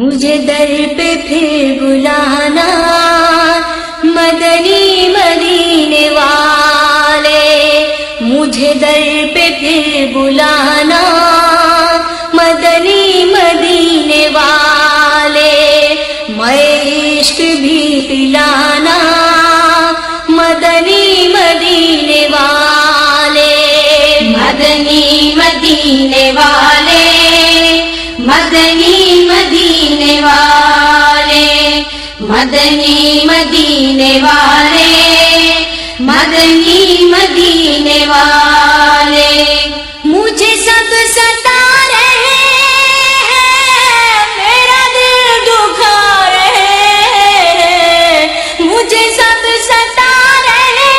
مجھے در پہ پھر بلانا مدنی مدینے والے، مجھے در پہ پھر بلانا مدنی مدینے والے، میں عشق بھی پلانا مدنی مدینے والے، مدنی مدینے والے، مدنی مدینے والے، مدنی مدینے والے، مدنی مدینے والے۔ مجھے سب ستا رہے ہیں، میرا دل دکھا رہے ہیں، مجھے سب ستا رہے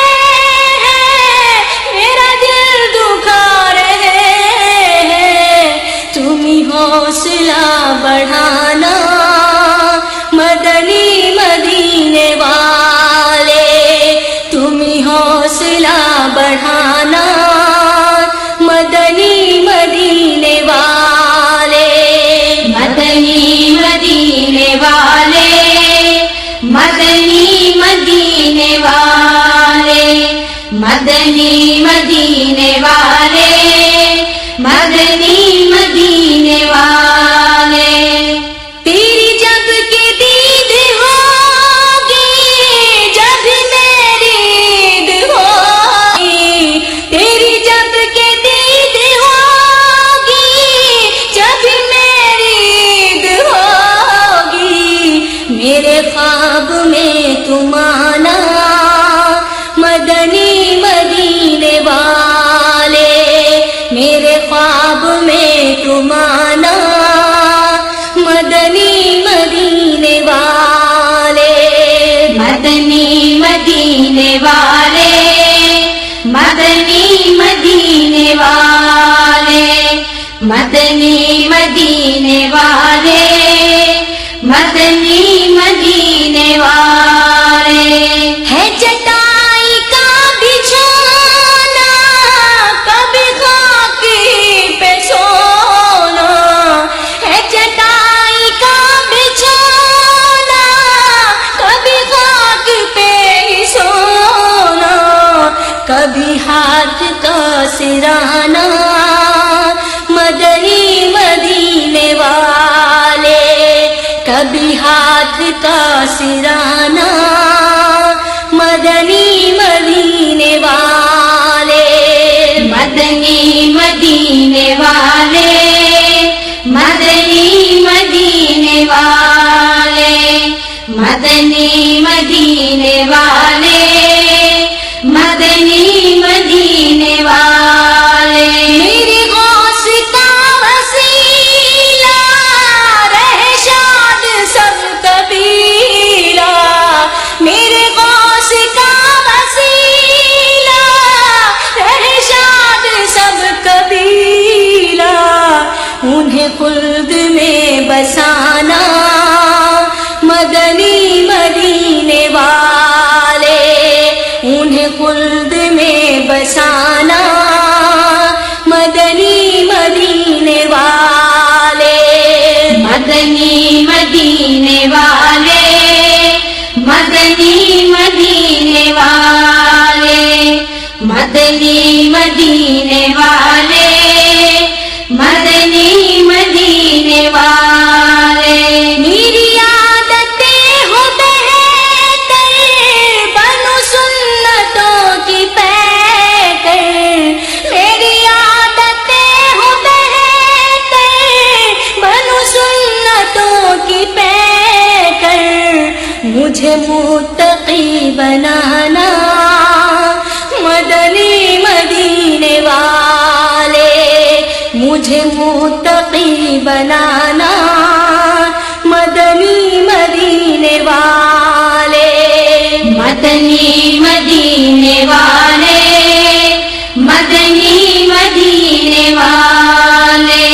ہیں، میرا دل دکھا رہے ہیں، تم ہی حوصلہ بڑھانا مدنی مدینے والے، تم ہی حوصلہ بڑھانا مدنی مدینے والے، مدنی مدینے والے، مدنی مدینے والے، مدنی مدینے والے، مدنی مدینے والے۔ تیری جب کی دید ہوگی جب میری عید ہوگی، تیری جب کی دید ہوگی جب میری عید ہوگی، میرے خواب میں تم آنا مدنی مدینے والے، میرے خواب میں تم آنا مدنی مدینے والے، مدنی مدینے والے، مدنی مدینے والے، مدنی مدینے والے، مدنی مدینے والے۔ ہے چٹائی کا بچھونا کبھی خاک پہ سونا، ہے چٹائی کا بچھونا کبھی خاک پہ ہی سونا، کبھی ہاتھ کا سرانا مدنی مدینے والے، کبھی ہاتھ کا سرانا مدنی مدینے والے، مدنی مدینے والے، مدنی مدینے والے، مدنی مدینے والے، مدنی مدینے والے۔ میری غوث کا وسیلہ رہے شاد سب قبیلہ، میرے غوث کا وسیلہ رہے شاد سب قبیلہ، انہیں خلد میں بسانا مدنی مدینے والے، انہیں خلد میں بسانا مدنی مدینے والے، مدنی مدینے والے، مدنی مدینے والے، مدنی مدینے والے، مدنی مدینے والے۔ میری عادتیں ہو بہتر بنو سنتوں کی پیکر، میری عادتیں ہو بہتر بنو سنتوں کی پیکر، مجھے متقی بنانا مدنی مدینے والے، مجھے متقی بنانا مدنی مدینے والے، مدنی مدینے والے، مدنی مدینے والے،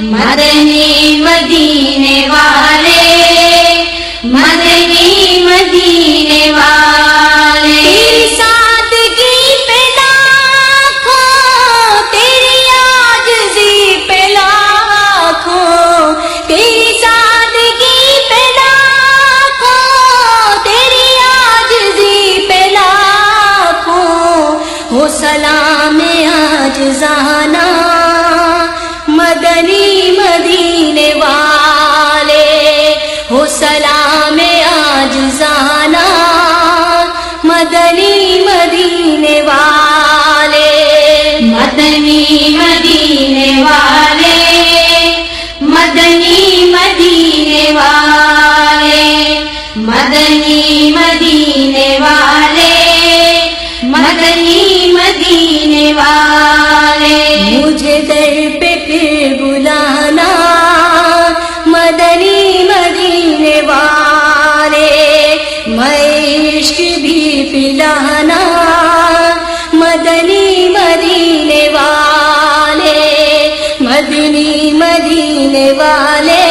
مدنی مدینے والے، مدنی مدینے والے۔ تیری سادگی پہ لاکھوں، تیری عاجزی پہ لاکھوں، تیری سادگی مدینے والے مدنی مدینے والے مدنی مدینے والے مدنی مدینے والے مجھے در پہ پھر بلانا مدنی مدینے والے میں عشق بھی پلانا مدنی مدینے والے مدنی مدینے والے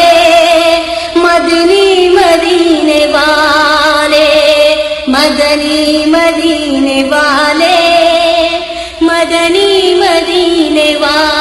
مدنی مدینے والے مدنی مدینے والے مدنی مدینے والے